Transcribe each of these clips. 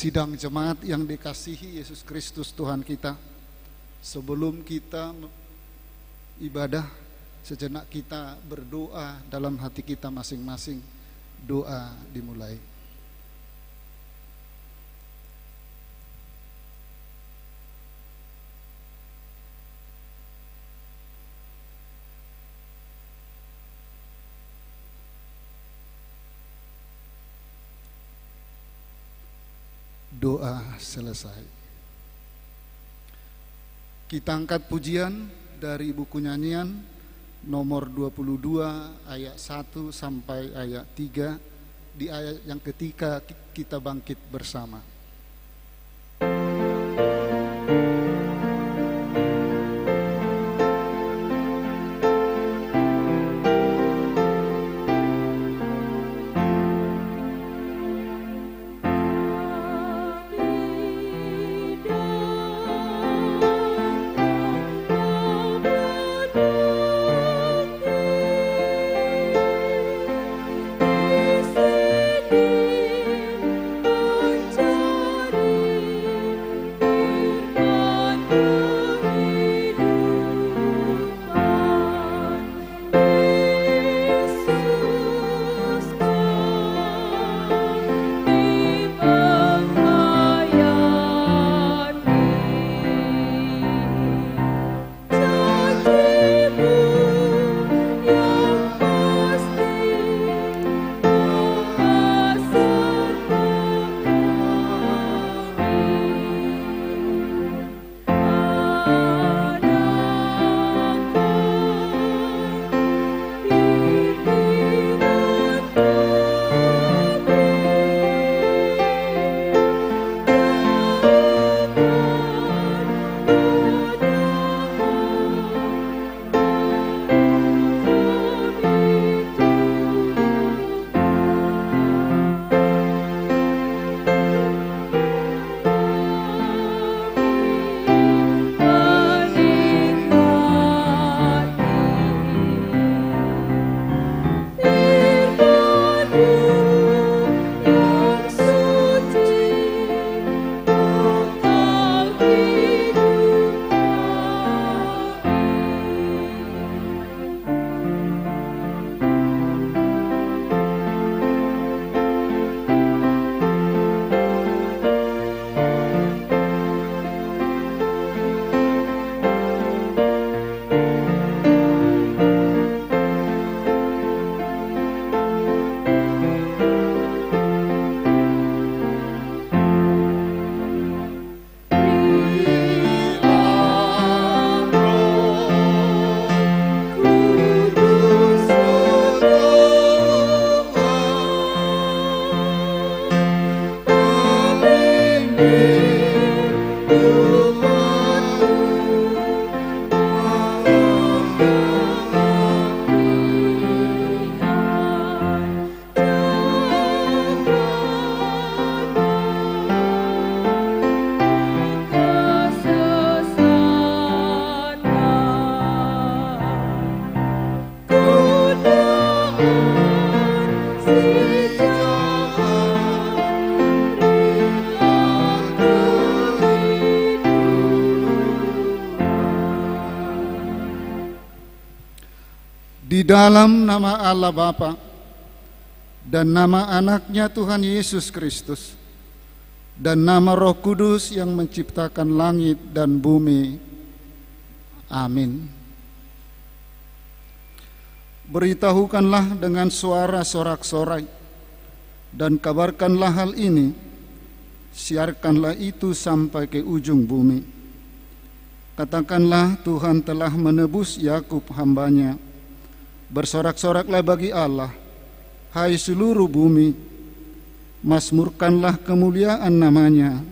Sidang jemaat yang dikasihi Yesus Kristus Tuhan kita, sebelum kita ibadah, sejenak kita berdoa dalam hati kita masing-masing. Doa dimulai. Doa selesai. Kita angkat pujian dari buku nyanyian nomor 22 ayat 1 sampai ayat 3. Di ayat yang ketiga kita bangkit bersama. Di dalam nama Allah Bapa dan nama anaknya Tuhan Yesus Kristus dan nama Roh Kudus yang menciptakan langit dan bumi. Amin. Beritahukanlah dengan suara sorak-sorai dan kabarkanlah hal ini, siarkanlah itu sampai ke ujung bumi. Katakanlah Tuhan telah menebus Yakub hambanya. Bersorak-soraklah bagi Allah, hai seluruh bumi, mazmurkanlah kemuliaan namanya,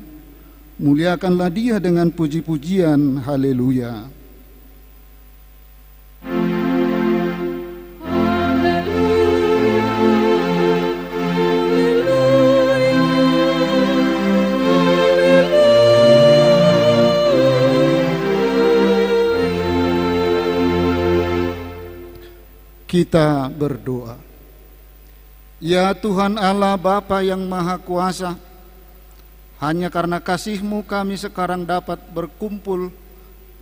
muliakanlah dia dengan puji-pujian, haleluya. Kita berdoa. Ya Tuhan Allah Bapa yang Maha Kuasa, Hanya karena kasih-Mu kami sekarang dapat berkumpul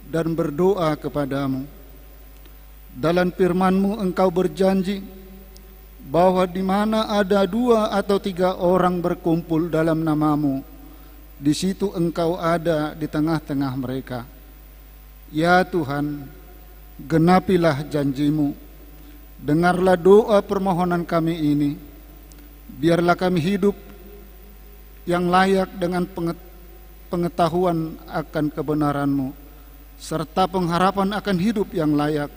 dan berdoa kepadamu. Dalam firman-Mu Engkau berjanji bahwa di mana ada 2 atau 3 orang berkumpul dalam nama-Mu, di situ Engkau ada di tengah-tengah mereka. Ya Tuhan, genapilah janji-Mu. Dengarlah doa permohonan kami ini. Biarlah kami hidup yang layak dengan pengetahuan akan kebenaran-Mu, serta pengharapan akan hidup yang layak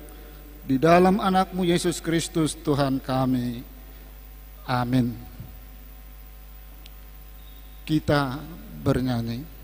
di dalam anak-Mu Yesus Kristus Tuhan kami. Amin. Kita bernyanyi.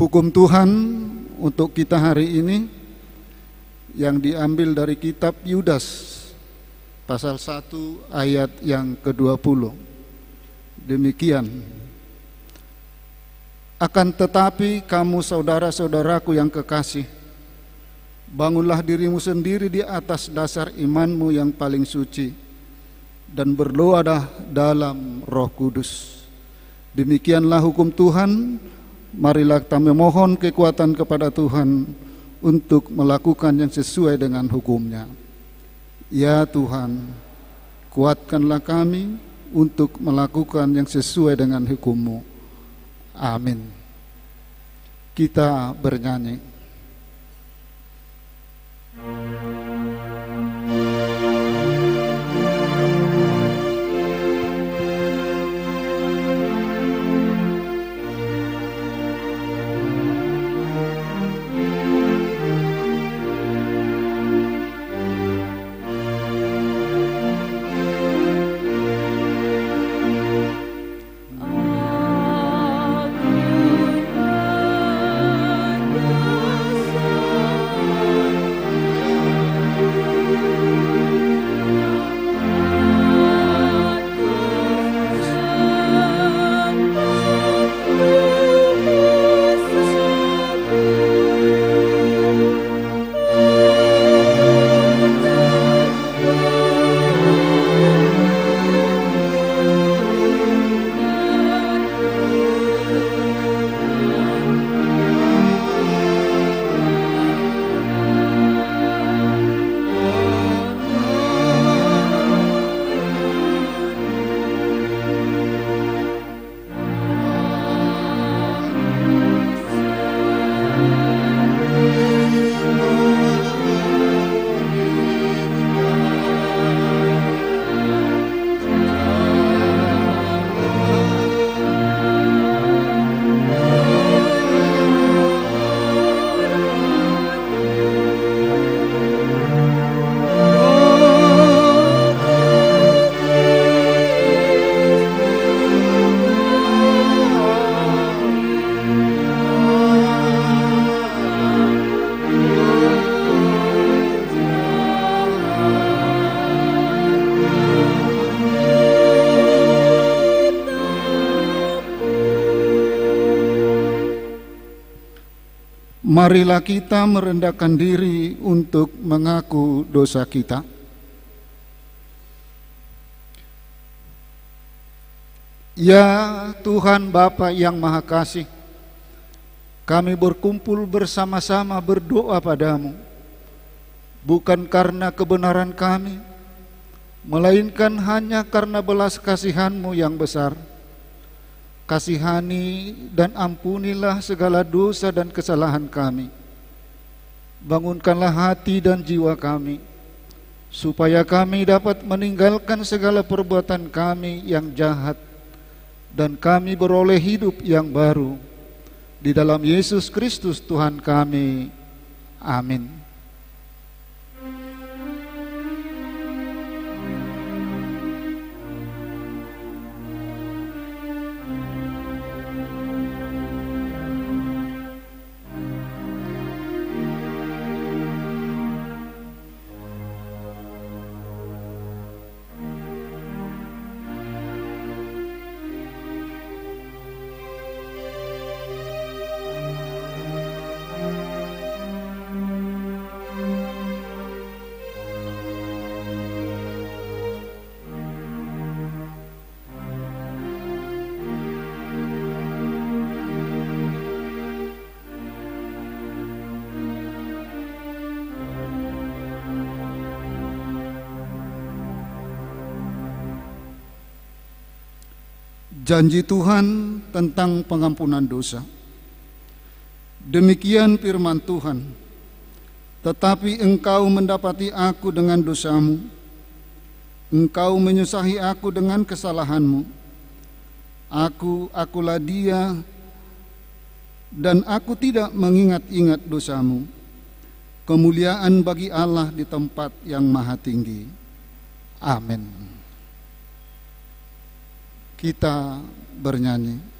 Hukum Tuhan untuk kita hari ini yang diambil dari kitab Yudas pasal 1 ayat yang ke-20. Demikian. Akan tetapi kamu saudara-saudaraku yang kekasih, bangunlah dirimu sendiri di atas dasar imanmu yang paling suci, dan berdoalah dalam Roh Kudus. Demikianlah hukum Tuhan. Marilah kita memohon kekuatan kepada Tuhan untuk melakukan yang sesuai dengan hukum-Nya. Ya Tuhan, kuatkanlah kami untuk melakukan yang sesuai dengan hukum-Mu. Amin. Kita bernyanyi. Aku Marilah kita merendahkan diri untuk mengaku dosa kita. Ya Tuhan Bapa yang Maha Kasih, kami berkumpul bersama-sama berdoa padamu, bukan karena kebenaran kami, melainkan hanya karena belas kasihan-Mu yang besar. Kasihani dan ampunilah segala dosa dan kesalahan kami. Bangunkanlah hati dan jiwa kami, supaya kami dapat meninggalkan segala perbuatan kami yang jahat, dan kami beroleh hidup yang baru. Di dalam Yesus Kristus Tuhan kami. Amin. Janji Tuhan tentang pengampunan dosa. Demikian firman Tuhan, tetapi engkau mendapati aku dengan dosamu, engkau menyusahi aku dengan kesalahanmu. Akulah dia, dan aku tidak mengingat-ingat dosamu. Kemuliaan bagi Allah di tempat yang maha tinggi. Amin. Kita bernyanyi.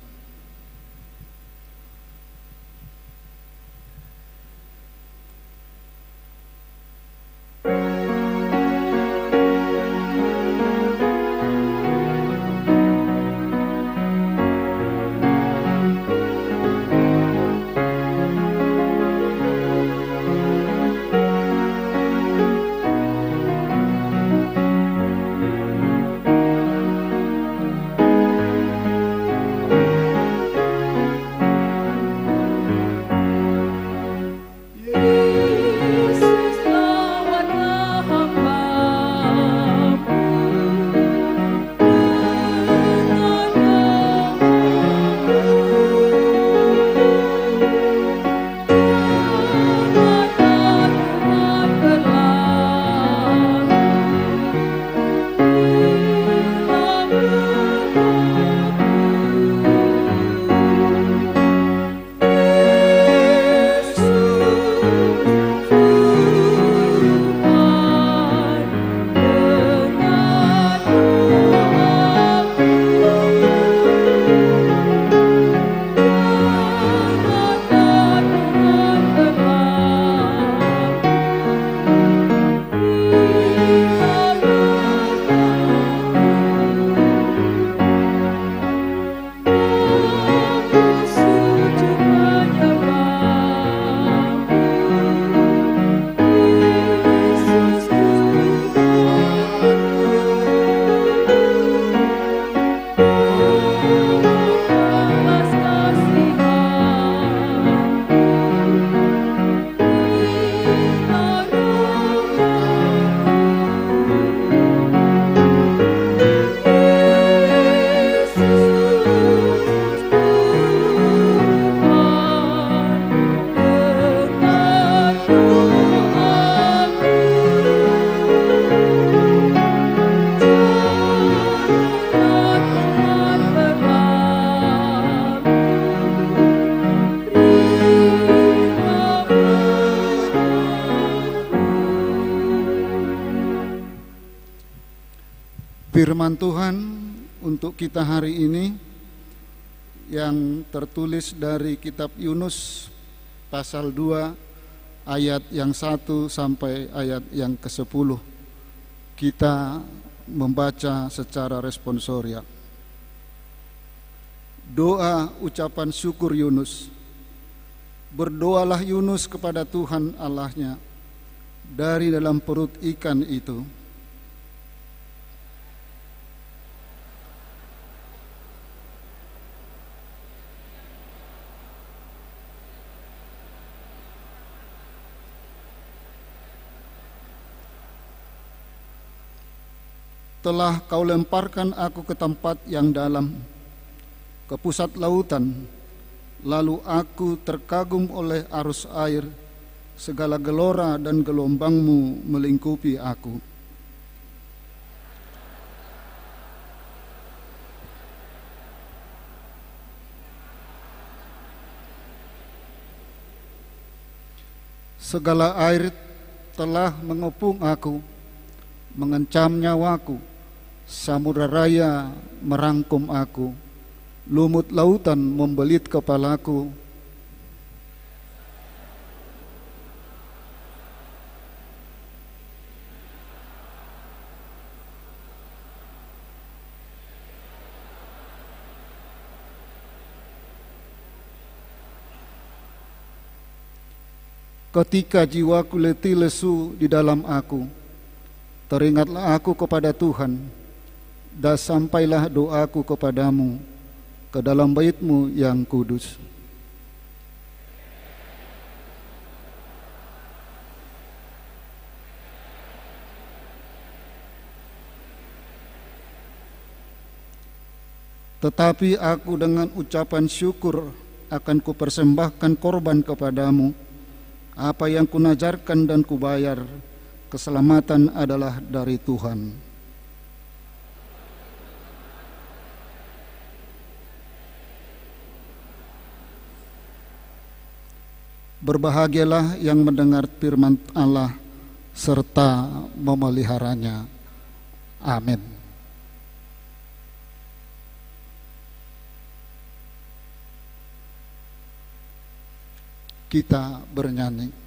Firman Tuhan untuk kita hari ini yang tertulis dari kitab Yunus pasal 2 ayat yang 1 sampai ayat yang ke-10. Kita membaca secara responsoria. Doa ucapan syukur Yunus. Berdoalah Yunus kepada Tuhan Allahnya dari dalam perut ikan itu. Telah kau lemparkan aku ke tempat yang dalam, ke pusat lautan, lalu aku terkagum oleh arus air, segala gelora dan gelombangmu melingkupi aku. Segala air telah mengepung aku, mengancam nyawaku. Samudra raya merangkum aku, lumut lautan membelit kepalaku. Ketika jiwaku letih lesu di dalam aku, teringatlah aku kepada Tuhan, dan sampailah doaku kepadamu ke dalam bait-Mu yang kudus. Tetapi aku dengan ucapan syukur akan kupersembahkan korban kepadamu. Apa yang kunajarkan dan kubayar, keselamatan adalah dari Tuhan. Berbahagialah yang mendengar firman Allah serta memeliharanya. Amin. Kita bernyanyi.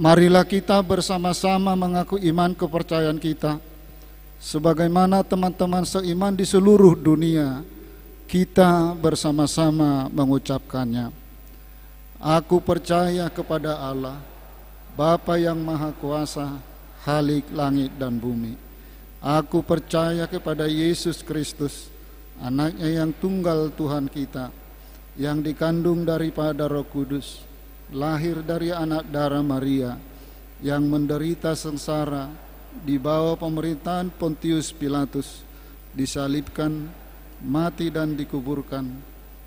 Marilah kita bersama-sama mengaku iman kepercayaan kita, sebagaimana teman-teman seiman di seluruh dunia, kita bersama-sama mengucapkannya. Aku percaya kepada Allah, Bapa yang Maha Kuasa, Khalik langit dan bumi. Aku percaya kepada Yesus Kristus, Anaknya yang tunggal Tuhan kita, yang dikandung daripada Roh Kudus, lahir dari anak darah Maria, yang menderita sengsara di bawah pemerintahan Pontius Pilatus, disalibkan, mati dan dikuburkan,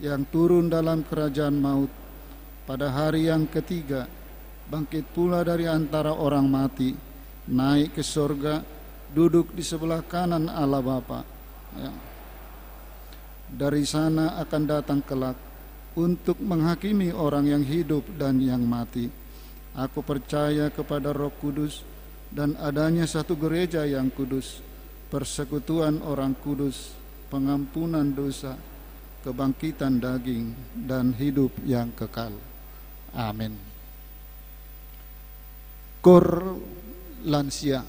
yang turun dalam kerajaan maut, pada hari yang ketiga bangkit pula dari antara orang mati, naik ke sorga, duduk di sebelah kanan Allah Bapa. Dari sana akan datang kelak untuk menghakimi orang yang hidup dan yang mati. Aku percaya kepada Roh Kudus dan adanya satu gereja yang kudus, persekutuan orang kudus, pengampunan dosa, kebangkitan daging, dan hidup yang kekal. Amin. Kor lansia.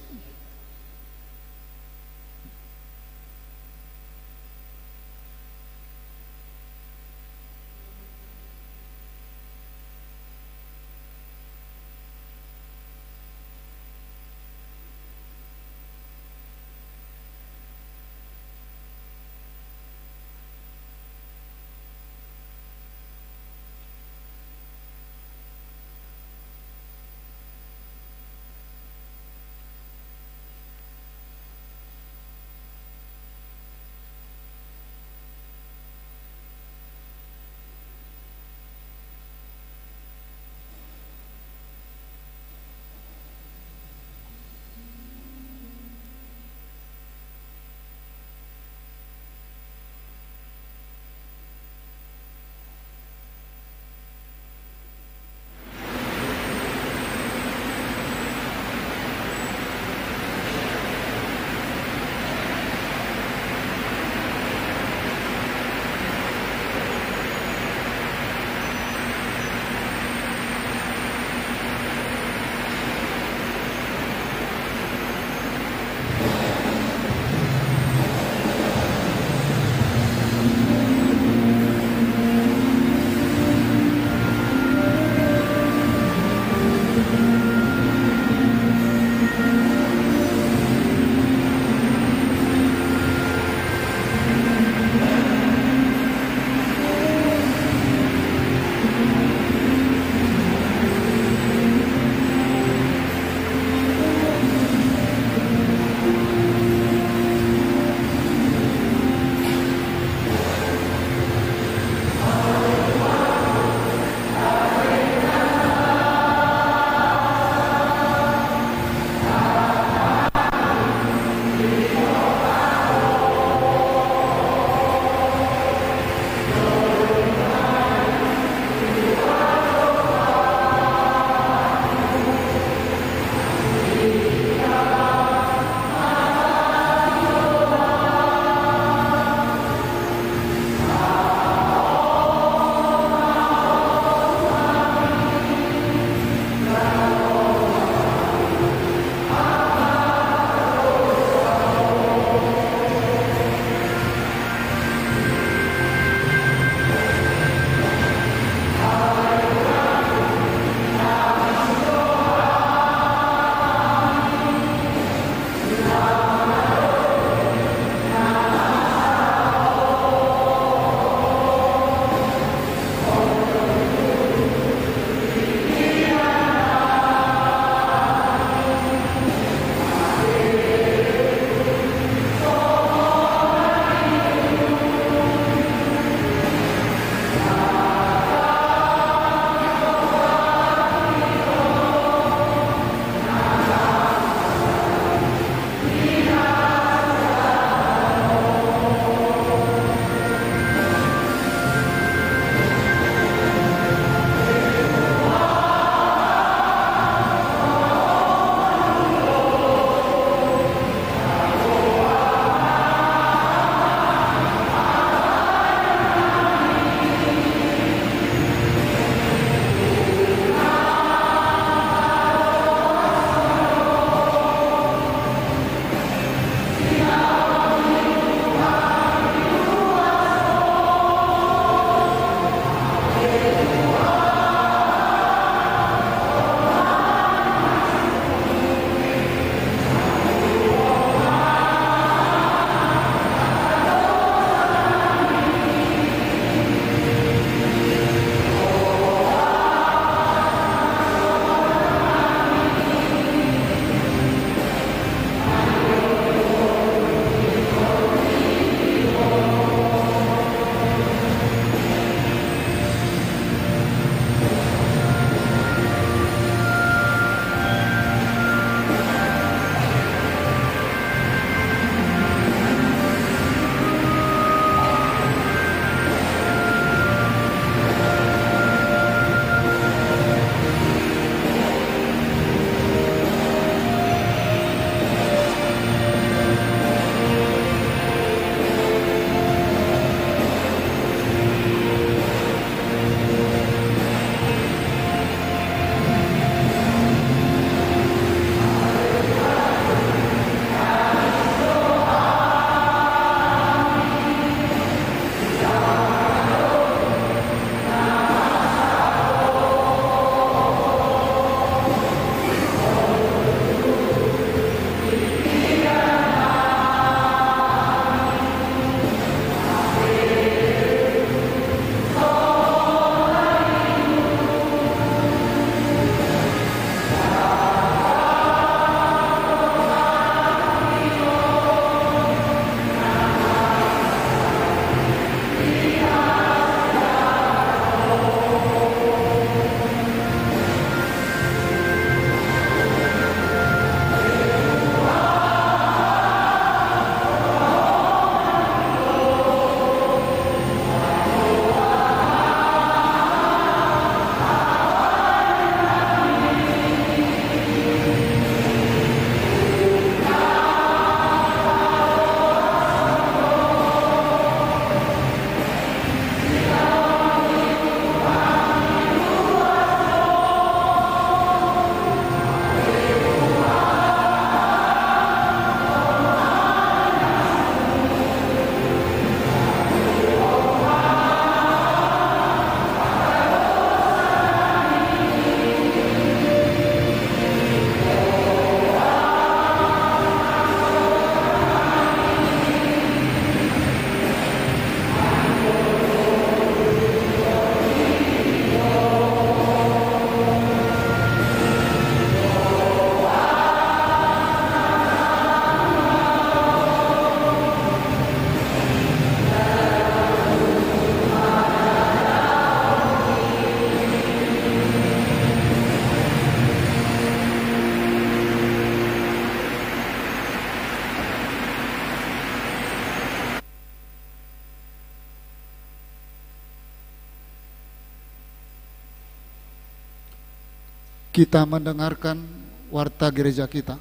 kita mendengarkan warta gereja kita.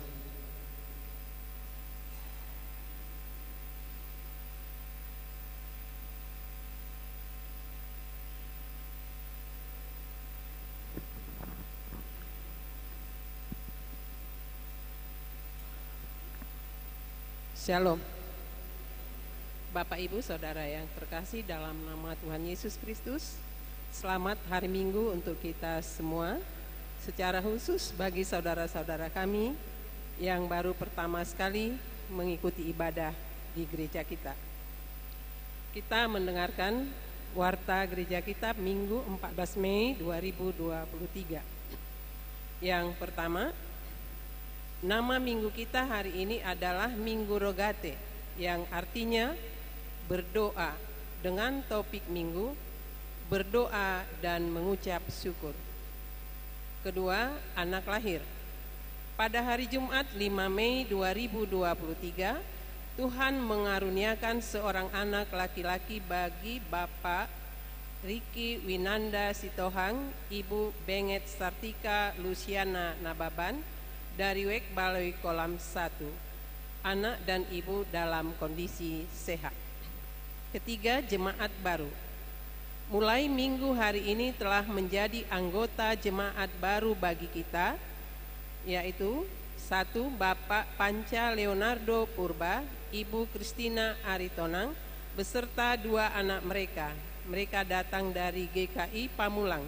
Shalom. Bapak Ibu Saudara yang terkasih dalam nama Tuhan Yesus Kristus, selamat hari Minggu untuk kita semua, secara khusus bagi saudara-saudara kami yang baru pertama sekali mengikuti ibadah di gereja kita. Kita mendengarkan warta gereja kita Minggu 14 Mei 2023. Yang pertama, nama minggu kita hari ini adalah Minggu Rogate, yang artinya berdoa, dengan topik minggu berdoa dan mengucap syukur. Kedua, anak lahir. Pada hari Jumat 5 Mei 2023, Tuhan mengaruniakan seorang anak laki-laki bagi Bapak Riki Winanda Sitohang, Ibu Benget Sartika Luciana Nababan, dari Wek Baloi Kolam 1, anak dan ibu dalam kondisi sehat. Ketiga, jemaat baru. Mulai minggu hari ini telah menjadi anggota jemaat baru bagi kita, yaitu 1. Bapak Panca Leonardo Purba, Ibu Kristina Aritonang, beserta 2 anak mereka. Mereka datang dari GKI Pamulang.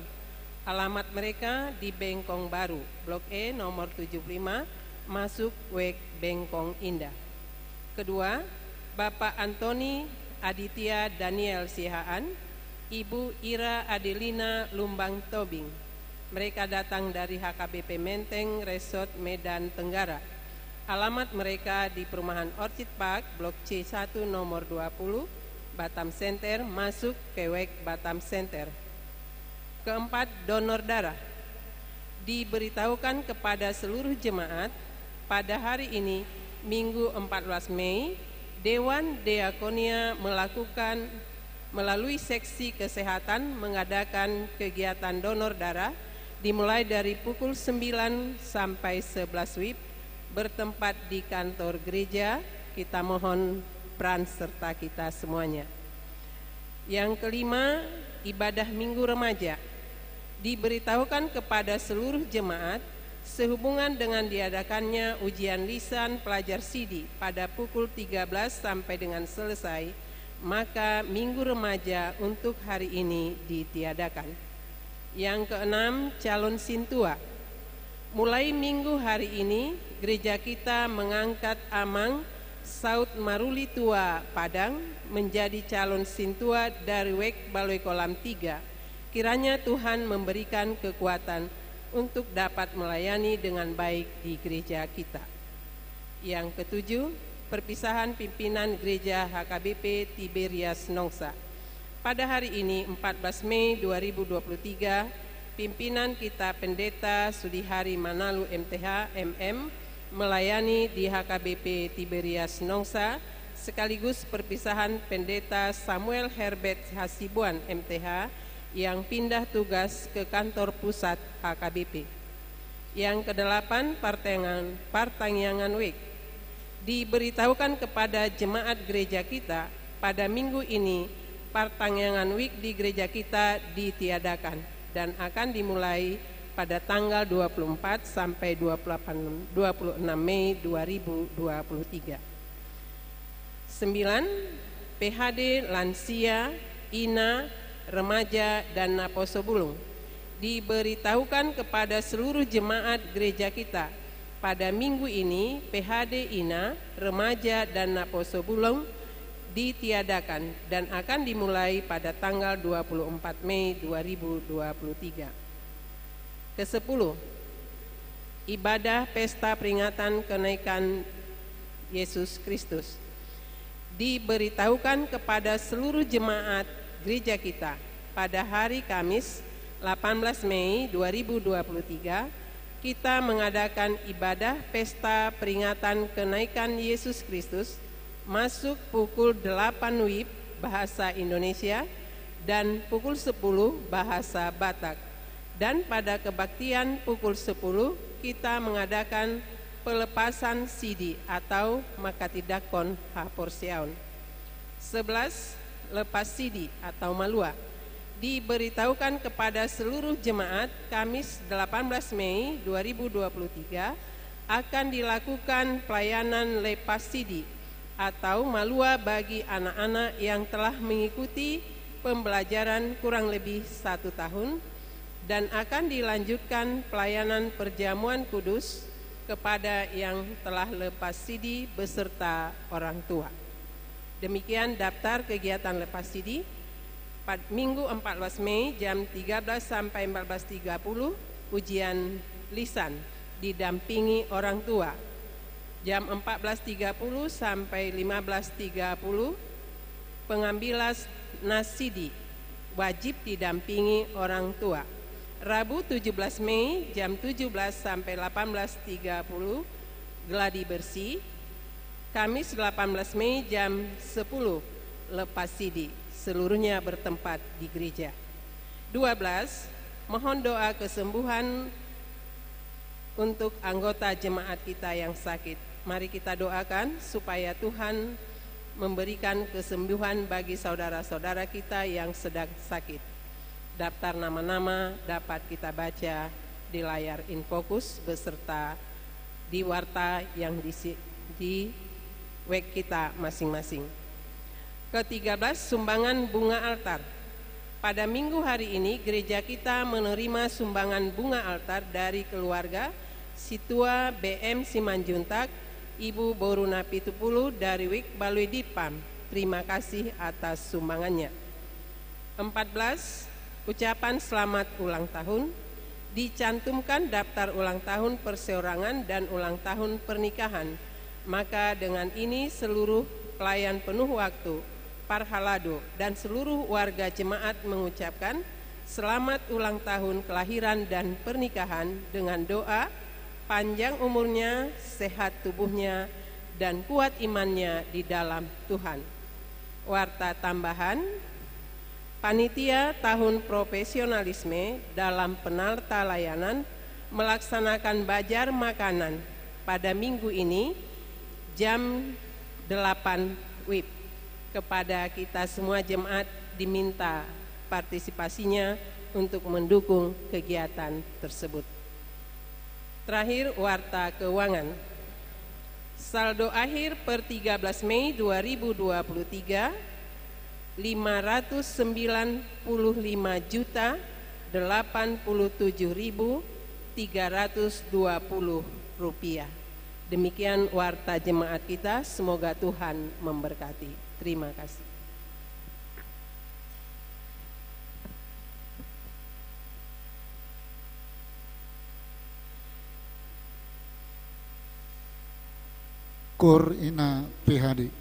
Alamat mereka di Bengkong Baru, Blok E nomor 75, masuk Wek Bengkong Indah. Kedua, Bapak Antoni Aditya Daniel Sihaan, Ibu Ira Adelina Lumbang Tobing. Mereka datang dari HKBP Menteng Resort Medan Tenggara. Alamat mereka di perumahan Orchid Park, Blok C1 nomor 20, Batam Center, masuk ke Wek Batam Center. Keempat, donor darah. Diberitahukan kepada seluruh jemaat pada hari ini, Minggu 14 Mei, Dewan Diakonia melakukan melalui seksi kesehatan mengadakan kegiatan donor darah dimulai dari pukul 9 sampai 11 WIB bertempat di kantor gereja. Kita mohon peran serta kita semuanya. Yang kelima, ibadah Minggu Remaja. Diberitahukan kepada seluruh jemaat sehubungan dengan diadakannya ujian lisan pelajar Sidi pada pukul 13 sampai dengan selesai, maka Minggu Remaja untuk hari ini ditiadakan. Yang keenam, calon sintua. Mulai minggu hari ini, gereja kita mengangkat Amang Saud Maruli Tua Padang menjadi calon sintua dari Wek Baloi Kolam 3. Kiranya Tuhan memberikan kekuatan untuk dapat melayani dengan baik di gereja kita. Yang ketujuh, perpisahan pimpinan gereja HKBP Tiberias Nongsa. Pada hari ini 14 Mei 2023, pimpinan kita Pendeta Sudihari Manalu MTH MM melayani di HKBP Tiberias Nongsa, sekaligus perpisahan Pendeta Samuel Herbert Hasibuan MTH yang pindah tugas ke kantor pusat HKBP. Yang kedelapan, Partangyangan Wek. Diberitahukan kepada jemaat gereja kita pada minggu ini, Partangyangan Wek di gereja kita ditiadakan dan akan dimulai pada tanggal 24 sampai 26 Mei 2023. 9. PHD Lansia, Ina, Remaja dan Naposo Bulung. Diberitahukan kepada seluruh jemaat gereja kita pada minggu ini PHD Ina, Remaja dan Naposo Bulung ditiadakan dan akan dimulai pada tanggal 24 Mei 2023. Ke-10, ibadah pesta peringatan kenaikan Yesus Kristus. Diberitahukan kepada seluruh jemaat gereja kita pada hari Kamis 18 Mei 2023 kita mengadakan ibadah pesta peringatan kenaikan Yesus Kristus masuk pukul 8 WIB bahasa Indonesia dan pukul 10 bahasa Batak Dan pada kebaktian pukul 10 kita mengadakan pelepasan CD atau Makatidakon Haporsiaun. 11. Lepas CD atau Malua. Diberitahukan kepada seluruh jemaat Kamis 18 Mei 2023 akan dilakukan pelayanan lepas CD atau Malua bagi anak-anak yang telah mengikuti pembelajaran kurang lebih 1 tahun, dan akan dilanjutkan pelayanan perjamuan kudus kepada yang telah lepas CD beserta orang tua. Demikian daftar kegiatan lepas CD. Minggu 14 Mei jam 13 sampai 14.30 ujian lisan didampingi orang tua. Jam 14.30 sampai 15.30 pengambilan nasidi wajib didampingi orang tua. Rabu 17 Mei jam 17 sampai 18.30 geladi bersih. Kamis 18 Mei jam 10 lepas CD. Seluruhnya bertempat di gereja. 12. Mohon doa kesembuhan untuk anggota jemaat kita yang sakit. Mari kita doakan supaya Tuhan memberikan kesembuhan bagi saudara-saudara kita yang sedang sakit. Daftar nama-nama dapat kita baca di layar Infocus beserta di warta yang di web kita masing-masing. Ke-13, sumbangan bunga altar. Pada minggu hari ini gereja kita menerima sumbangan bunga altar dari keluarga Situa BM Simanjuntak, Ibu Boruna Pitupulu dari Wik Balui Dipam. Terima kasih atas sumbangannya. 14, ucapan selamat ulang tahun. Dicantumkan daftar ulang tahun perseorangan dan ulang tahun pernikahan. Maka dengan ini seluruh pelayan penuh waktu Parhalado dan seluruh warga jemaat mengucapkan selamat ulang tahun kelahiran dan pernikahan dengan doa panjang umurnya, sehat tubuhnya, dan kuat imannya di dalam Tuhan. Warta tambahan, panitia tahun profesionalisme dalam penata layanan melaksanakan bajar makanan pada minggu ini jam 8 WIB. Kepada kita semua jemaat diminta partisipasinya untuk mendukung kegiatan tersebut. Terakhir, warta keuangan. Saldo akhir per 13 Mei 2023 595.087.320 rupiah. Demikian warta jemaat kita, semoga Tuhan memberkati. Terima kasih. Kor Ina PHD.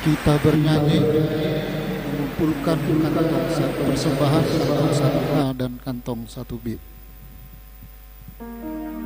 kita bernyanyi mengumpulkan kantong persembahan kantong 1A dan kantong 1B. Jiwaku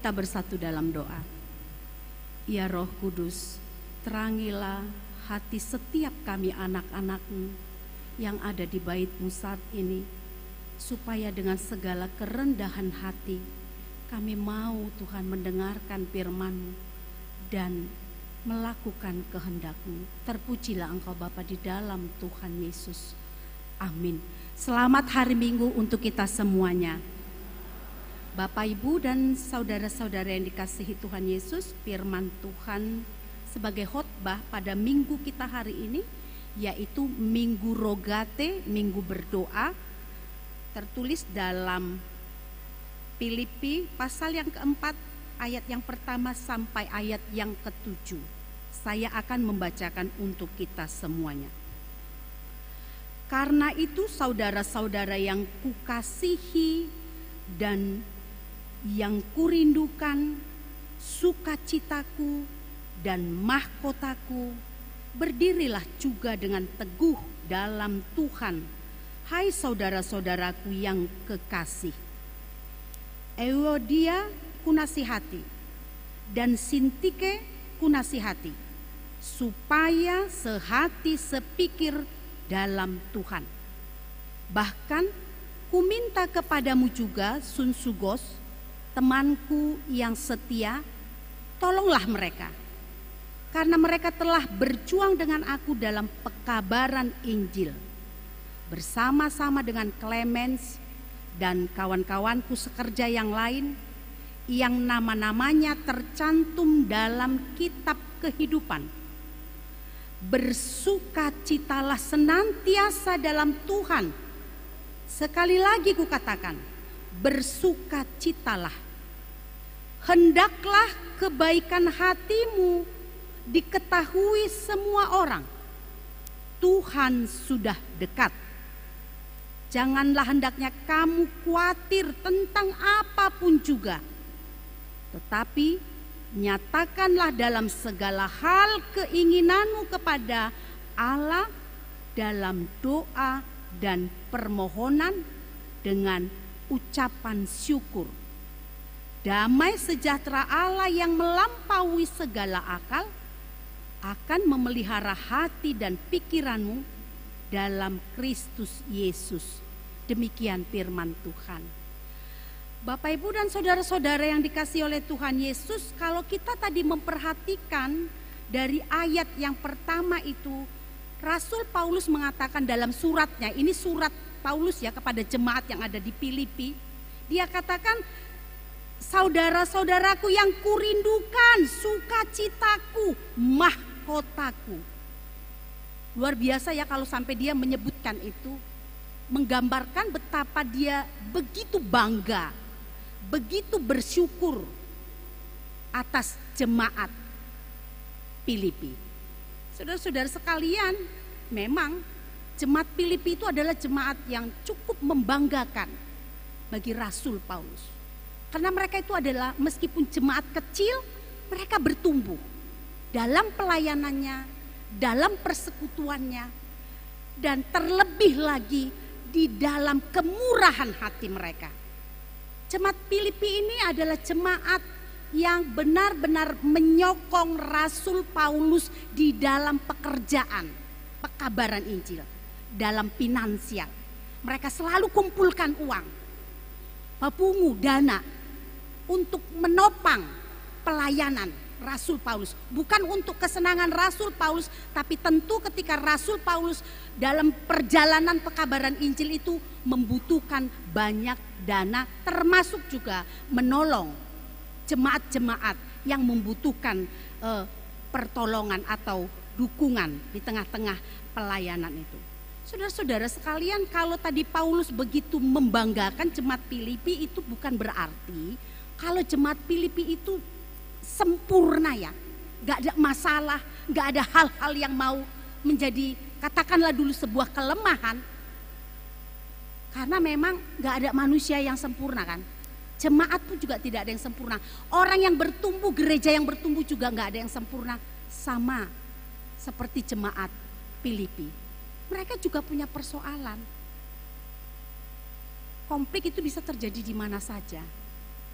kita bersatu dalam doa. Ya Roh Kudus, terangilah hati setiap kami anak-anak-Mu yang ada di bait-Mu saat ini, supaya dengan segala kerendahan hati kami mau Tuhan mendengarkan firman-Mu dan melakukan kehendak-Mu. Terpujilah Engkau Bapa di dalam Tuhan Yesus. Amin. Selamat hari Minggu untuk kita semuanya. Bapak, Ibu, dan saudara-saudara yang dikasihi Tuhan Yesus, firman Tuhan sebagai khotbah pada minggu kita hari ini, yaitu Minggu Rogate, Minggu Berdoa, tertulis dalam Filipi pasal yang keempat, ayat yang pertama sampai ayat yang ketujuh. Saya akan membacakan untuk kita semuanya. Karena itu saudara-saudara yang kukasihi dan yang kurindukan, sukacitaku dan mahkotaku, berdirilah juga dengan teguh dalam Tuhan, hai saudara-saudaraku yang kekasih. Euodia kunasihati dan Sintike kunasihati, supaya sehati sepikir dalam Tuhan. Bahkan kuminta kepadamu juga, Sunsugos, temanku yang setia, tolonglah mereka, karena mereka telah berjuang dengan aku dalam pekabaran Injil, bersama-sama dengan Clemens dan kawan-kawanku sekerja yang lain, yang nama-namanya tercantum dalam kitab kehidupan. Bersukacitalah senantiasa dalam Tuhan. Sekali lagi kukatakan, bersukacitalah. Hendaklah kebaikan hatimu diketahui semua orang. Tuhan sudah dekat. Janganlah hendaknya kamu khawatir tentang apapun juga, tetapi nyatakanlah dalam segala hal keinginanmu kepada Allah dalam doa dan permohonan dengan ucapan syukur. Damai sejahtera Allah yang melampaui segala akal akan memelihara hati dan pikiranmu dalam Kristus Yesus. Demikian firman Tuhan. Bapak, Ibu, dan saudara-saudara yang dikasihi oleh Tuhan Yesus, kalau kita tadi memperhatikan dari ayat yang pertama itu, Rasul Paulus mengatakan dalam suratnya, ini surat Paulus ya kepada jemaat yang ada di Filipi, dia katakan, saudara-saudaraku yang kurindukan, sukacitaku, mahkotaku. Luar biasa ya kalau sampai dia menyebutkan itu, menggambarkan betapa dia begitu bangga, begitu bersyukur atas jemaat Filipi. Saudara-saudara sekalian, memang jemaat Filipi itu adalah jemaat yang cukup membanggakan bagi Rasul Paulus. Karena mereka itu adalah, meskipun jemaat kecil, mereka bertumbuh dalam pelayanannya, dalam persekutuannya, dan terlebih lagi di dalam kemurahan hati mereka. Jemaat Filipi ini adalah jemaat yang benar-benar menyokong Rasul Paulus di dalam pekerjaan pekabaran Injil, dalam finansial. Mereka selalu kumpulkan uang, papungu, dana untuk menopang pelayanan Rasul Paulus. Bukan untuk kesenangan Rasul Paulus, tapi tentu ketika Rasul Paulus dalam perjalanan pekabaran Injil itu membutuhkan banyak dana, termasuk juga menolong jemaat-jemaat yang membutuhkan pertolongan atau dukungan di tengah-tengah pelayanan itu. Saudara-saudara sekalian, kalau tadi Paulus begitu membanggakan jemaat Filipi, itu bukan berarti kalau jemaat Filipi itu sempurna ya, gak ada masalah, gak ada hal-hal yang mau menjadi, katakanlah dulu, sebuah kelemahan. Karena memang gak ada manusia yang sempurna kan. Jemaat pun juga tidak ada yang sempurna. Orang yang bertumbuh, gereja yang bertumbuh juga gak ada yang sempurna. Sama seperti jemaat Filipi, mereka juga punya persoalan. Konflik itu bisa terjadi di mana saja,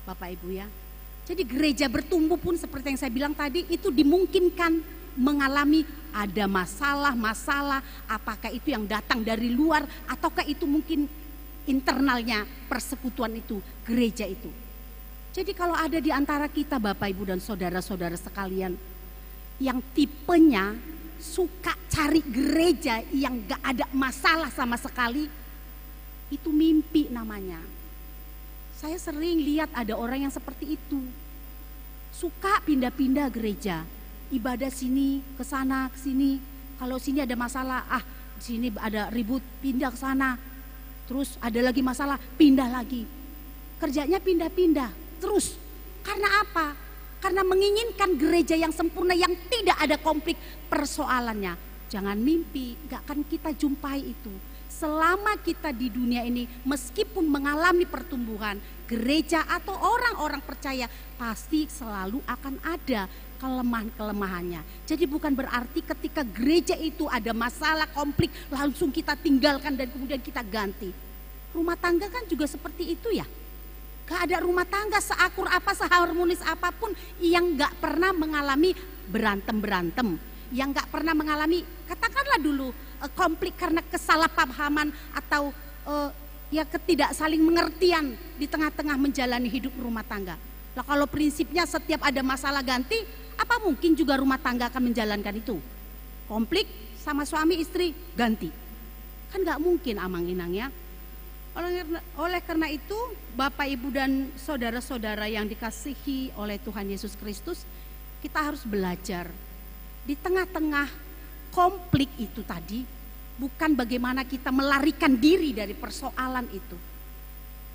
Bapak Ibu ya. Jadi gereja bertumbuh pun seperti yang saya bilang tadi, itu dimungkinkan mengalami ada masalah-masalah, apakah itu yang datang dari luar ataukah itu mungkin internalnya persekutuan itu, gereja itu. Jadi kalau ada di antara kita Bapak Ibu dan saudara-saudara sekalian yang tipenya suka cari gereja yang gak ada masalah sama sekali, itu mimpi namanya. Saya sering lihat ada orang yang seperti itu. Suka pindah-pindah gereja, ibadah sini ke sana ke sini. Kalau sini ada masalah, sini ada ribut, pindah ke sana. Terus ada lagi masalah, pindah lagi. Kerjanya pindah-pindah terus. Karena apa? Karena menginginkan gereja yang sempurna yang tidak ada konflik persoalannya. Jangan mimpi, gak akan kita jumpai itu. Selama kita di dunia ini, meskipun mengalami pertumbuhan, gereja atau orang-orang percaya pasti selalu akan ada kelemahan-kelemahannya. Jadi bukan berarti ketika gereja itu ada masalah konflik langsung kita tinggalkan dan kemudian kita ganti. Rumah tangga kan juga seperti itu ya. Gak ada rumah tangga seakur apa, seharmonis apapun yang gak pernah mengalami berantem-berantem, yang gak pernah mengalami katakanlah dulu konflik karena kesalahpahaman atau ya ketidak saling mengertian di tengah-tengah menjalani hidup rumah tangga. Nah, kalau prinsipnya setiap ada masalah ganti, apa mungkin juga rumah tangga akan menjalankan itu? Konflik sama suami istri ganti, kan gak mungkin amang-inangnya. Oleh karena itu Bapak Ibu dan saudara-saudara yang dikasihi oleh Tuhan Yesus Kristus, kita harus belajar di tengah-tengah konflik itu tadi, bukan bagaimana kita melarikan diri dari persoalan itu.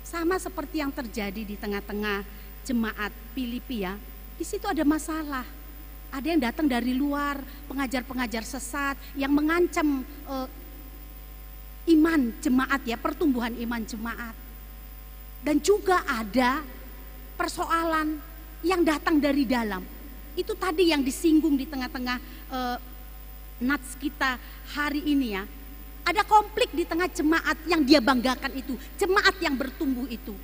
Sama seperti yang terjadi di tengah-tengah jemaat Filipi ya, di situ ada masalah. Ada yang datang dari luar, pengajar-pengajar sesat yang mengancam iman jemaat ya, pertumbuhan iman jemaat. Dan juga ada persoalan yang datang dari dalam. Itu tadi yang disinggung di tengah-tengah nats kita hari ini ya. Ada konflik di tengah jemaat yang dia banggakan itu, jemaat yang bertumbuh itu.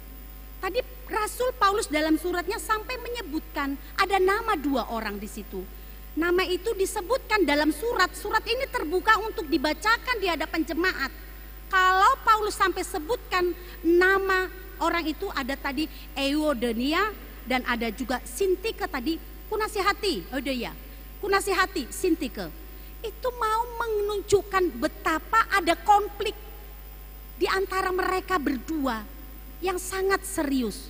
Tadi Rasul Paulus dalam suratnya sampai menyebutkan ada nama 2 orang di situ. Nama itu disebutkan dalam surat ini terbuka untuk dibacakan di hadapan jemaat. Kalau Paulus sampai sebutkan nama orang itu, ada tadi Euodia dan ada juga Sintike tadi, kunasihati, kunasihati Sintike. Itu mau menunjukkan betapa ada konflik di antara mereka berdua yang sangat serius.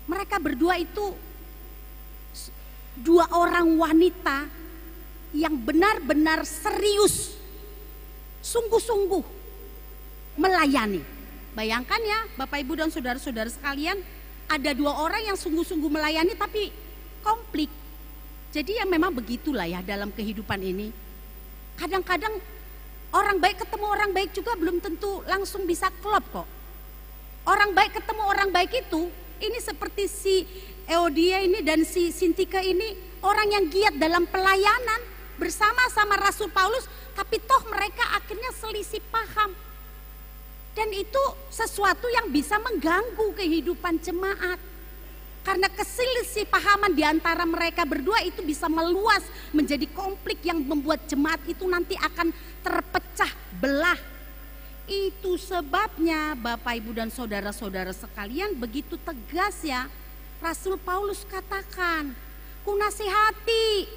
Mereka berdua itu 2 orang wanita yang benar-benar serius, sungguh-sungguh melayani. Bayangkan ya Bapak Ibu dan saudara-saudara sekalian, ada 2 orang yang sungguh-sungguh melayani tapi konflik. Jadi ya memang begitulah ya dalam kehidupan ini. Kadang-kadang orang baik ketemu orang baik juga belum tentu langsung bisa klop kok. Orang baik ketemu orang baik itu, ini seperti si Euodia ini dan si Sintike ini, orang yang giat dalam pelayanan bersama-sama Rasul Paulus, tapi toh mereka akhirnya selisih paham. Dan itu sesuatu yang bisa mengganggu kehidupan jemaat. Karena keselisih pahaman di antara mereka berdua itu bisa meluas menjadi konflik yang membuat jemaat itu nanti akan terpecah belah. Itu sebabnya Bapak Ibu dan saudara-saudara sekalian begitu tegas ya Rasul Paulus katakan, kunasihati.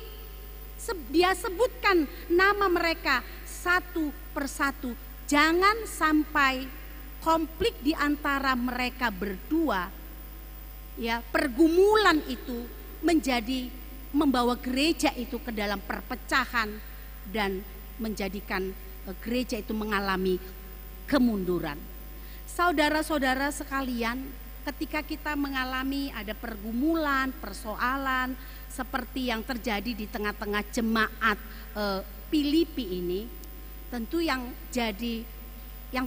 Dia sebutkan nama mereka satu persatu. Jangan sampai konflik di antara mereka berdua, ya, pergumulan itu membawa gereja itu ke dalam perpecahan dan menjadikan gereja itu mengalami kemunduran. Saudara-saudara sekalian, ketika kita mengalami ada pergumulan, persoalan seperti yang terjadi di tengah-tengah jemaat Filipi ini, tentu yang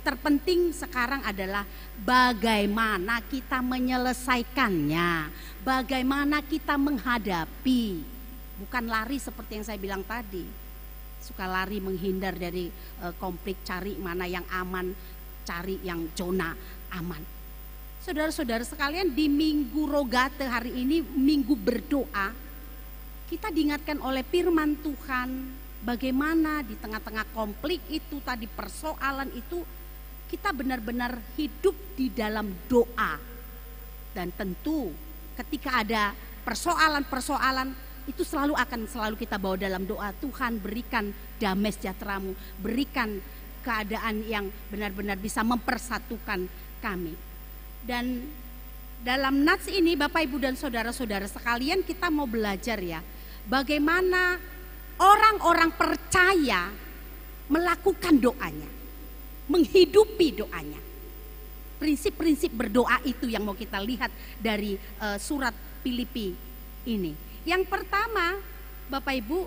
terpenting sekarang adalah bagaimana kita menyelesaikannya, bagaimana kita menghadapi, bukan lari seperti yang saya bilang tadi, suka lari menghindar dari konflik, cari mana yang aman, cari yang zona aman. Saudara-saudara sekalian, di Minggu Rogate hari ini, Minggu berdoa, kita diingatkan oleh firman Tuhan bagaimana di tengah-tengah konflik itu tadi, persoalan itu, kita benar-benar hidup di dalam doa. Dan tentu ketika ada persoalan-persoalan itu selalu kita bawa dalam doa. Tuhan, berikan damai sejahtera-Mu, berikan keadaan yang benar-benar bisa mempersatukan kami. Dan dalam nats ini Bapak Ibu dan saudara-saudara sekalian, kita mau belajar ya, bagaimana orang-orang percaya melakukan doanya, menghidupi doanya. Prinsip-prinsip berdoa itu yang mau kita lihat dari surat Filipi ini. Yang pertama, Bapak Ibu,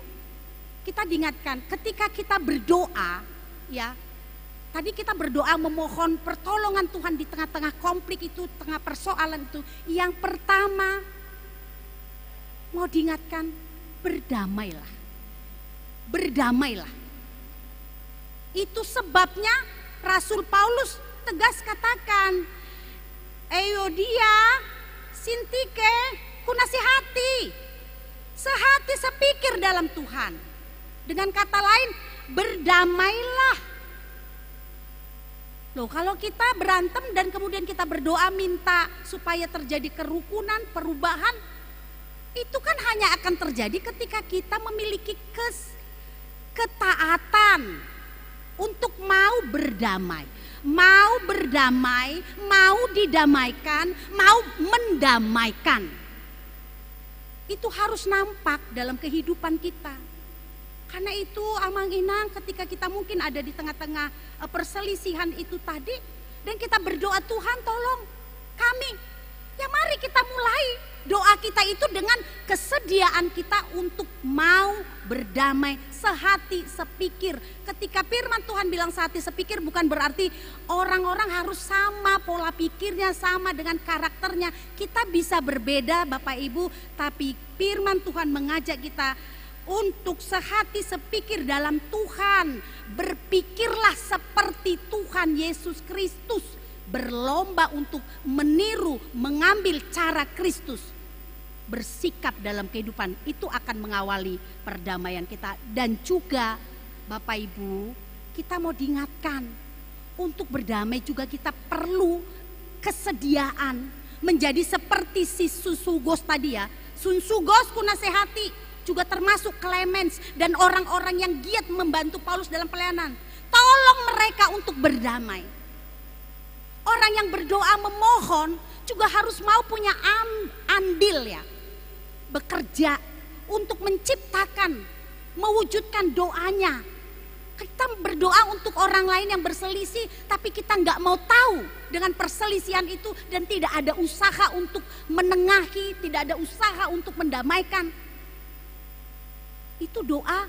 kita diingatkan ketika kita berdoa ya, tadi kita berdoa memohon pertolongan Tuhan di tengah-tengah konflik itu, tengah persoalan itu. Yang pertama mau diingatkan, berdamailah. Berdamailah. Itu sebabnya Rasul Paulus tegas katakan, Euodia, Sintike, kunasihati, sehati sepikir dalam Tuhan. Dengan kata lain, berdamailah. Loh, kalau kita berantem dan kemudian kita berdoa minta supaya terjadi kerukunan, perubahan, itu kan hanya akan terjadi ketika kita memiliki ketaatan untuk mau berdamai. Mau berdamai, mau didamaikan, mau mendamaikan. Itu harus nampak dalam kehidupan kita. Karena itu Amang Inang, ketika kita mungkin ada di tengah-tengah perselisihan itu tadi, dan kita berdoa, Tuhan tolong kami. Ya mari kita mulai doa kita itu dengan kesediaan kita untuk mau berdamai, sehati sepikir. Ketika firman Tuhan bilang sehati sepikir, bukan berarti orang-orang harus sama pola pikirnya, sama dengan karakternya. Kita bisa berbeda Bapak Ibu, tapi firman Tuhan mengajak kita untuk sehati sepikir dalam Tuhan. Berpikirlah seperti Tuhan Yesus Kristus. Berlomba untuk meniru, mengambil cara Kristus. Bersikap dalam kehidupan itu akan mengawali perdamaian kita. Dan juga Bapak Ibu, kita mau diingatkan, untuk berdamai juga kita perlu kesediaan menjadi seperti si Susugos tadi ya. Susugos kunasehati, juga termasuk Clemens dan orang-orang yang giat membantu Paulus dalam pelayanan. Tolong mereka untuk berdamai. Orang yang berdoa memohon juga harus mau punya andil ya. Bekerja untuk menciptakan, mewujudkan doanya. Kita berdoa untuk orang lain yang berselisih, tapi kita nggak mau tahu dengan perselisihan itu dan tidak ada usaha untuk menengahi, tidak ada usaha untuk mendamaikan. Itu doa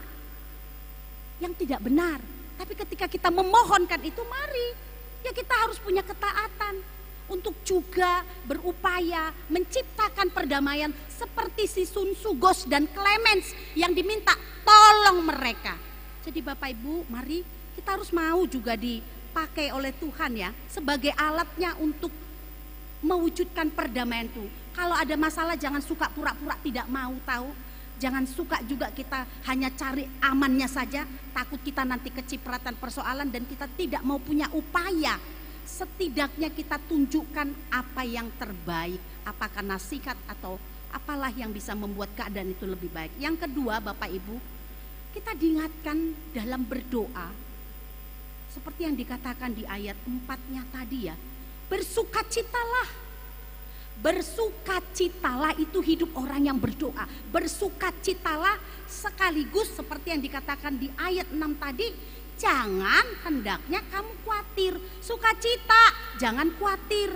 yang tidak benar. Tapi ketika kita memohonkan itu, mari ya kita harus punya ketaatan untuk juga berupaya menciptakan perdamaian seperti si Sun Sugos dan Clemens yang diminta tolong mereka. Jadi Bapak Ibu, mari kita harus mau juga dipakai oleh Tuhan ya sebagai alatnya untuk mewujudkan perdamaian itu. Kalau ada masalah jangan suka pura-pura tidak mau tahu. Jangan suka juga kita hanya cari amannya saja, takut kita nanti kecipratan persoalan dan kita tidak mau punya upaya. Setidaknya kita tunjukkan apa yang terbaik, apakah nasihat atau apalah yang bisa membuat keadaan itu lebih baik. Yang kedua Bapak Ibu, kita diingatkan dalam berdoa, seperti yang dikatakan di ayat 4-nya tadi ya, bersukacitalah. Bersukacitalah itu hidup orang yang berdoa. Bersukacitalah sekaligus seperti yang dikatakan di ayat 6 tadi. Jangan hendaknya kamu khawatir. Sukacita, jangan khawatir.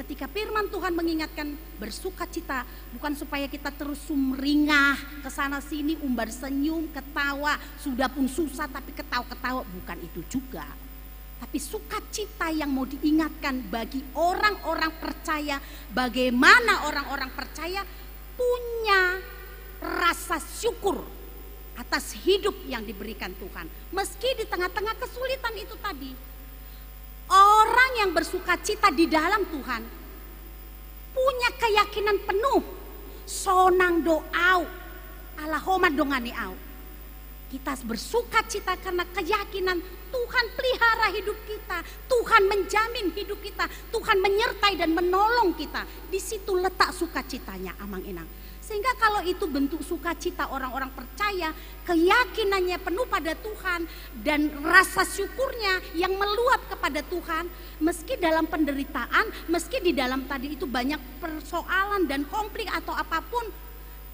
Ketika firman Tuhan mengingatkan bersukacita, bukan supaya kita terus sumringah kesana sini, umbar senyum, ketawa, sudah pun susah tapi ketawa-ketawa, bukan itu juga. Tapi sukacita yang mau diingatkan bagi orang-orang percaya, bagaimana orang-orang percaya punya rasa syukur atas hidup yang diberikan Tuhan. Meski di tengah-tengah kesulitan itu tadi, orang yang bersukacita di dalam Tuhan punya keyakinan penuh, sonang doau, Allahumma dongani au. Kita bersuka cita karena keyakinan Tuhan pelihara hidup kita, Tuhan menjamin hidup kita, Tuhan menyertai dan menolong kita. Di situ letak sukacitanya, Amang Inang. Sehingga kalau itu bentuk sukacita orang-orang percaya, keyakinannya penuh pada Tuhan dan rasa syukurnya yang meluap kepada Tuhan, meski dalam penderitaan, meski di dalam tadi itu banyak persoalan dan konflik atau apapun,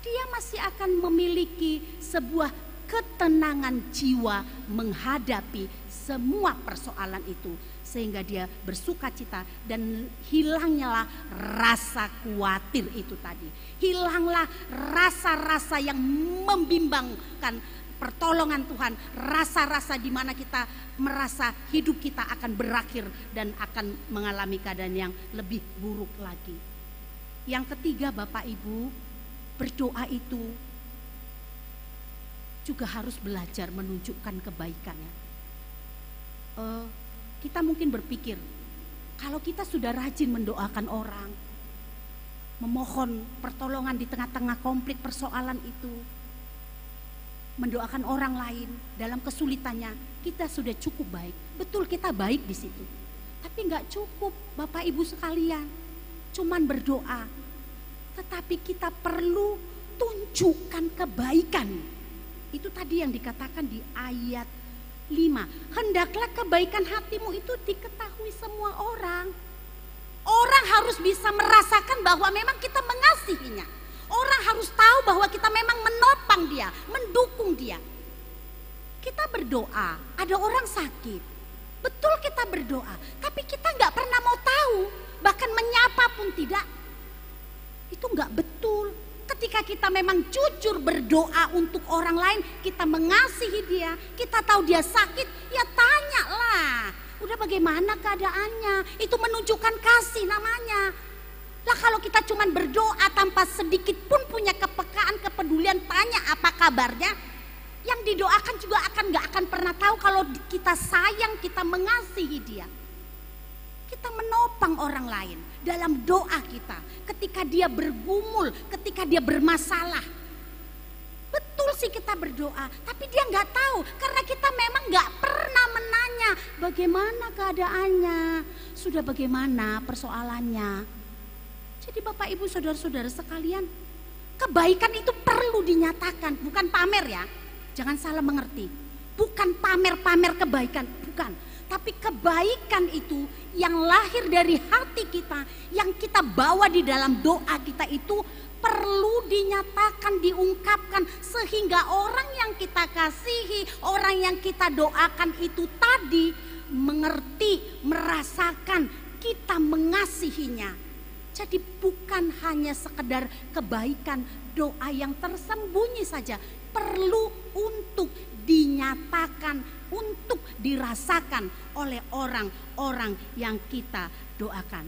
dia masih akan memiliki sebuah ketenangan jiwa menghadapi semua persoalan itu, sehingga dia bersukacita dan hilanglah rasa khawatir itu tadi, hilanglah rasa-rasa yang membimbangkan pertolongan Tuhan, rasa-rasa di mana kita merasa hidup kita akan berakhir dan akan mengalami keadaan yang lebih buruk lagi. Yang ketiga, Bapak Ibu, berdoa itu juga harus belajar menunjukkan kebaikannya. Kita mungkin berpikir, kalau kita sudah rajin mendoakan orang, memohon pertolongan di tengah-tengah konflik persoalan itu, mendoakan orang lain dalam kesulitannya, kita sudah cukup baik. Betul, kita baik di situ. Tapi nggak cukup, Bapak Ibu sekalian, cuman berdoa. Tetapi kita perlu tunjukkan kebaikan. Itu tadi yang dikatakan di ayat 5. Hendaklah kebaikan hatimu itu diketahui semua orang. Orang harus bisa merasakan bahwa memang kita mengasihinya. Orang harus tahu bahwa kita memang menopang dia, mendukung dia. Kita berdoa, ada orang sakit. Betul, kita berdoa, tapi kita nggak pernah mau tahu, bahkan menyapa pun tidak. Itu nggak betul. Ketika kita memang jujur berdoa untuk orang lain, kita mengasihi dia, kita tahu dia sakit, ya tanyalah, udah bagaimana keadaannya, itu menunjukkan kasih namanya. Lah kalau kita cuma berdoa tanpa sedikit pun punya kepekaan, kepedulian, tanya apa kabarnya, yang didoakan juga nggak akan pernah tahu kalau kita sayang, kita mengasihi dia. Kita menopang orang lain dalam doa kita ketika dia bergumul, ketika dia bermasalah. Betul sih kita berdoa, tapi dia nggak tahu karena kita memang nggak pernah menanya bagaimana keadaannya, sudah bagaimana persoalannya. Jadi Bapak Ibu saudara-saudara sekalian, kebaikan itu perlu dinyatakan, bukan pamer ya. Jangan salah mengerti, bukan pamer-pamer kebaikan, bukan. Tapi kebaikan itu yang lahir dari hati kita, yang kita bawa di dalam doa kita itu perlu dinyatakan, diungkapkan, sehingga orang yang kita kasihi, orang yang kita doakan itu tadi mengerti, merasakan kita mengasihinya. Jadi bukan hanya sekedar kebaikan, doa yang tersembunyi saja, perlu untuk dinyatakan, untuk dirasakan oleh orang-orang yang kita doakan.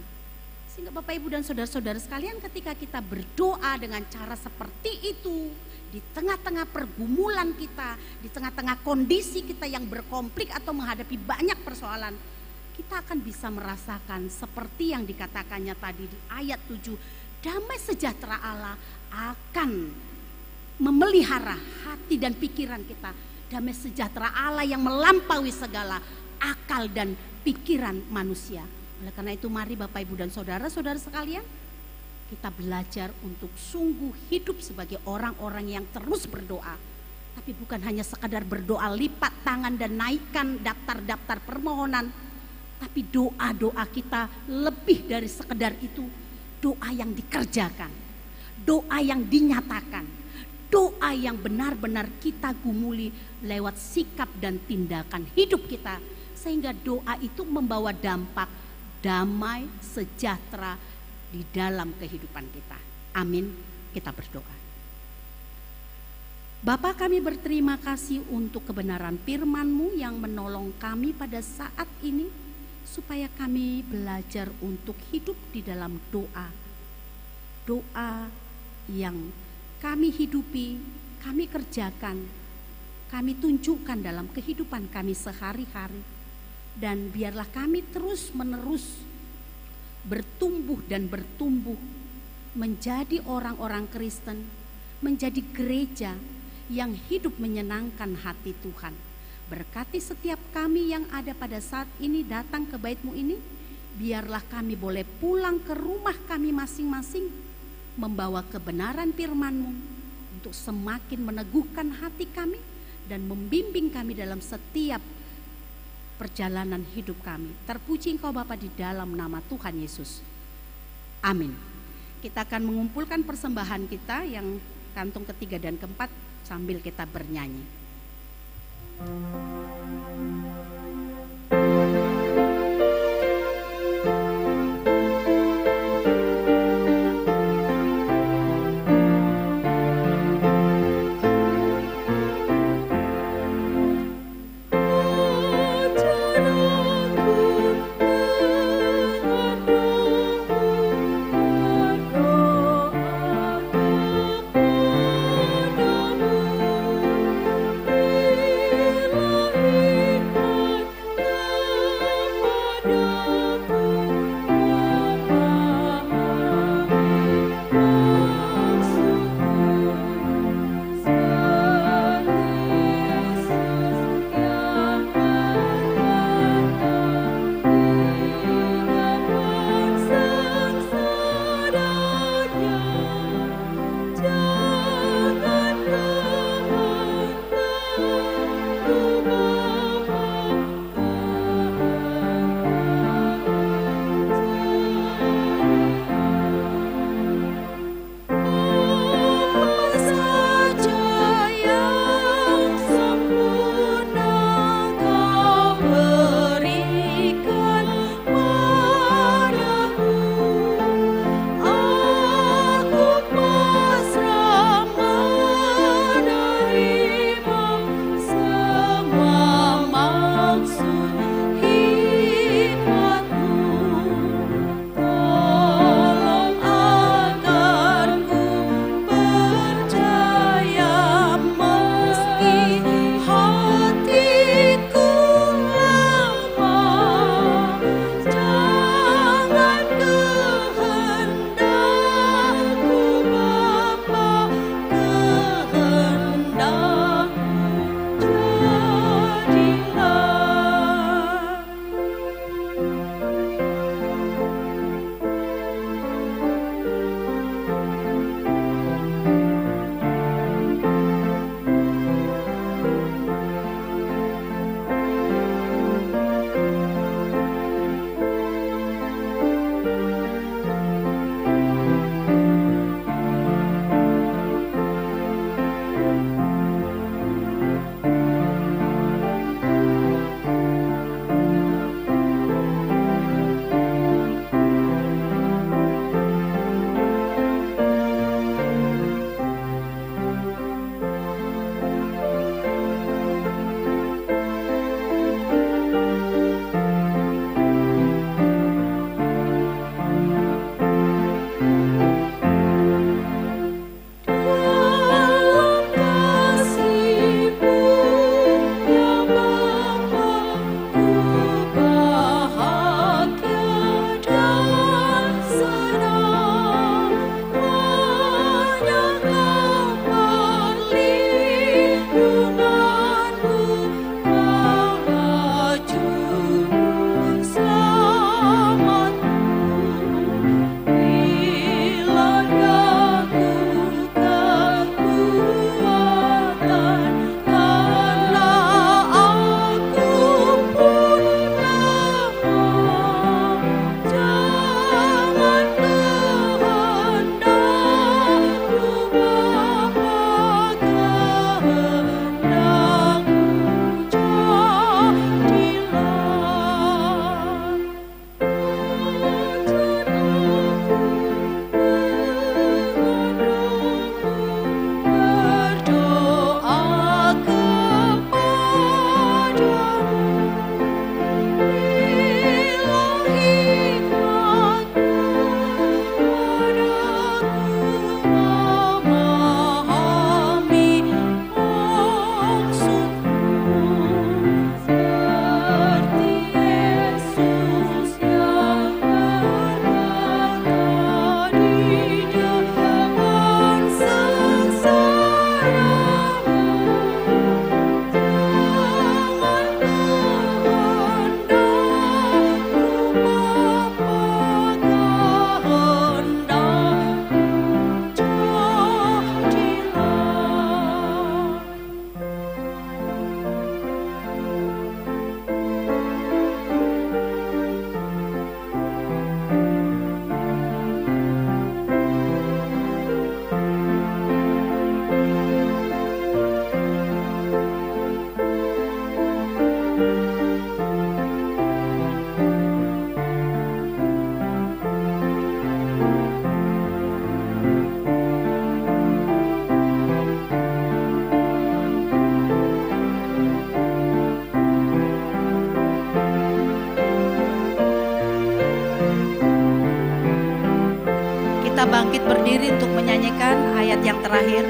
Sehingga Bapak Ibu dan saudara-saudara sekalian, ketika kita berdoa dengan cara seperti itu, di tengah-tengah pergumulan kita, di tengah-tengah kondisi kita yang berkonflik atau menghadapi banyak persoalan, kita akan bisa merasakan seperti yang dikatakannya tadi di ayat 7, damai sejahtera Allah akan memelihara hati dan pikiran kita. Damai sejahtera Allah yang melampaui segala akal dan pikiran manusia. Oleh karena itu mari Bapak Ibu dan saudara-saudara sekalian, kita belajar untuk sungguh hidup sebagai orang-orang yang terus berdoa. Tapi bukan hanya sekadar berdoa lipat tangan dan naikkan daftar-daftar permohonan. Tapi doa-doa kita lebih dari sekedar itu. Doa yang dikerjakan, doa yang dinyatakan, doa yang benar-benar kita gumuli lewat sikap dan tindakan hidup kita, sehingga doa itu membawa dampak damai sejahtera di dalam kehidupan kita. Amin. Kita berdoa. Bapa, kami berterima kasih untuk kebenaran firman-Mu yang menolong kami pada saat ini, supaya kami belajar untuk hidup di dalam doa. Doa yang kami hidupi, kami kerjakan, kami tunjukkan dalam kehidupan kami sehari-hari. Dan biarlah kami terus menerus bertumbuh dan bertumbuh menjadi orang-orang Kristen, menjadi gereja yang hidup menyenangkan hati Tuhan. Berkati setiap kami yang ada pada saat ini datang ke bait-Mu ini, biarlah kami boleh pulang ke rumah kami masing-masing, membawa kebenaran firman-Mu untuk semakin meneguhkan hati kami dan membimbing kami dalam setiap perjalanan hidup kami. Terpuji Engkau Bapa di dalam nama Tuhan Yesus. Amin. Kita akan mengumpulkan persembahan kita yang kantung ketiga dan keempat sambil kita bernyanyi. Bila kita bangkit berdiri untuk menyanyikan ayat yang terakhir.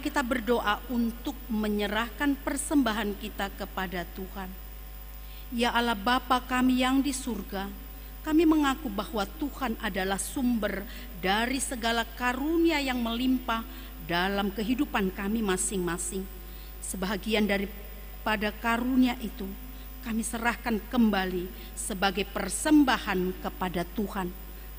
Kita berdoa untuk menyerahkan persembahan kita kepada Tuhan. Ya Allah Bapa kami yang di surga, kami mengaku bahwa Tuhan adalah sumber dari segala karunia yang melimpah dalam kehidupan kami masing-masing. Sebahagian daripada karunia itu kami serahkan kembali sebagai persembahan kepada Tuhan.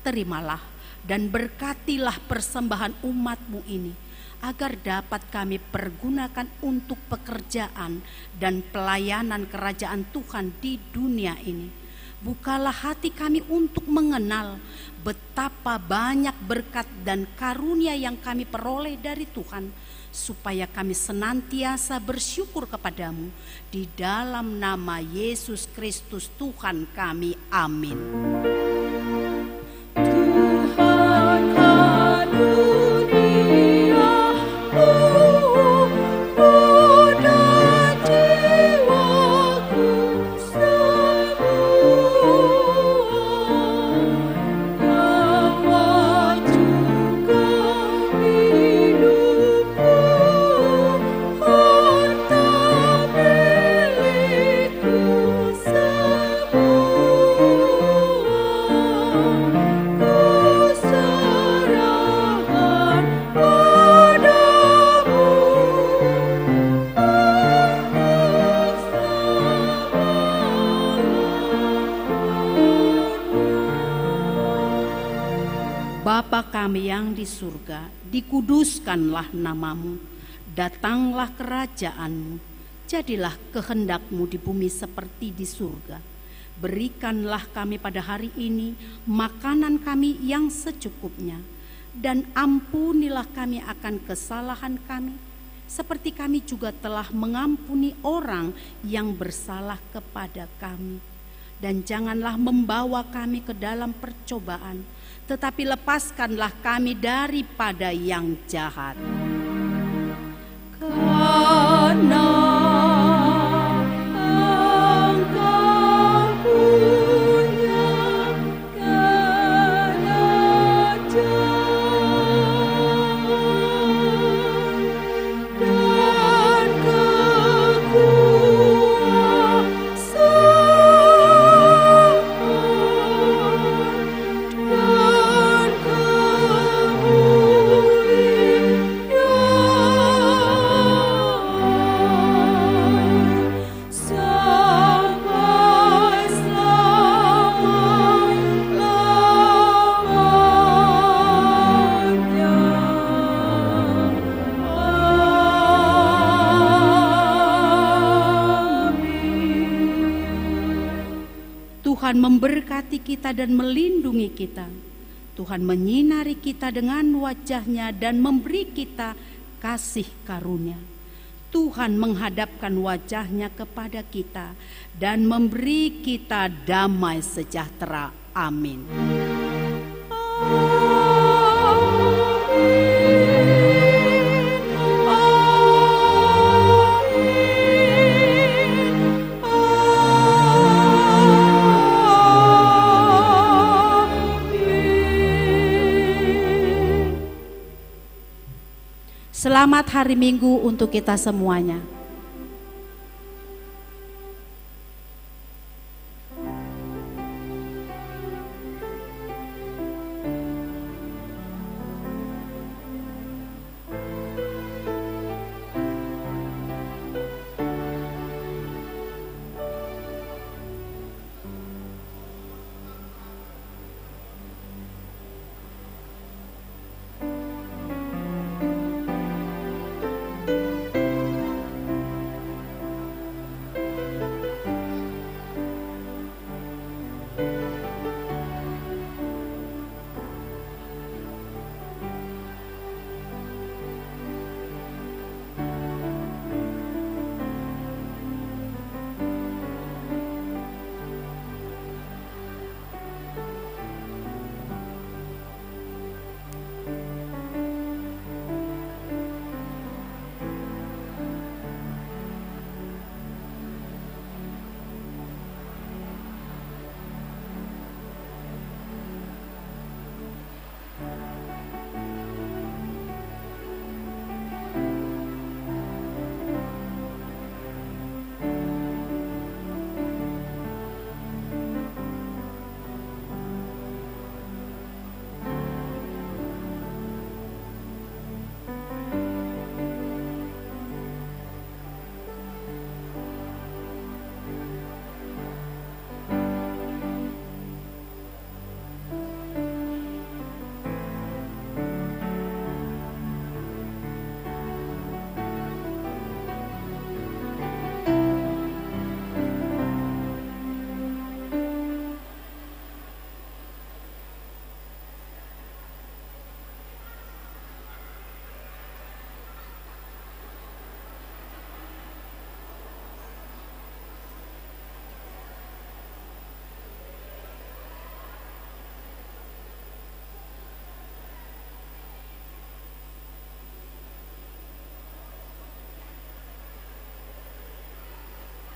Terimalah dan berkatilah persembahan umat-Mu ini, agar dapat kami pergunakan untuk pekerjaan dan pelayanan kerajaan Tuhan di dunia ini. Bukalah hati kami untuk mengenal betapa banyak berkat dan karunia yang kami peroleh dari Tuhan, supaya kami senantiasa bersyukur kepadamu. Di dalam nama Yesus Kristus Tuhan kami, amin. Bapa kami yang di surga, dikuduskanlah namamu, datanglah kerajaanmu, jadilah kehendak-Mu di bumi seperti di surga. Berikanlah kami pada hari ini makanan kami yang secukupnya, dan ampunilah kami akan kesalahan kami, seperti kami juga telah mengampuni orang yang bersalah kepada kami. Dan janganlah membawa kami ke dalam percobaan, tetapi lepaskanlah kami daripada yang jahat. Karena Engkau punya kerajaan dan Tuhan memberkati kita dan melindungi kita. Tuhan menyinari kita dengan wajah-Nya dan memberi kita kasih karunia. Tuhan menghadapkan wajah-Nya kepada kita dan memberi kita damai sejahtera. Amin. Selamat hari Minggu untuk kita semuanya.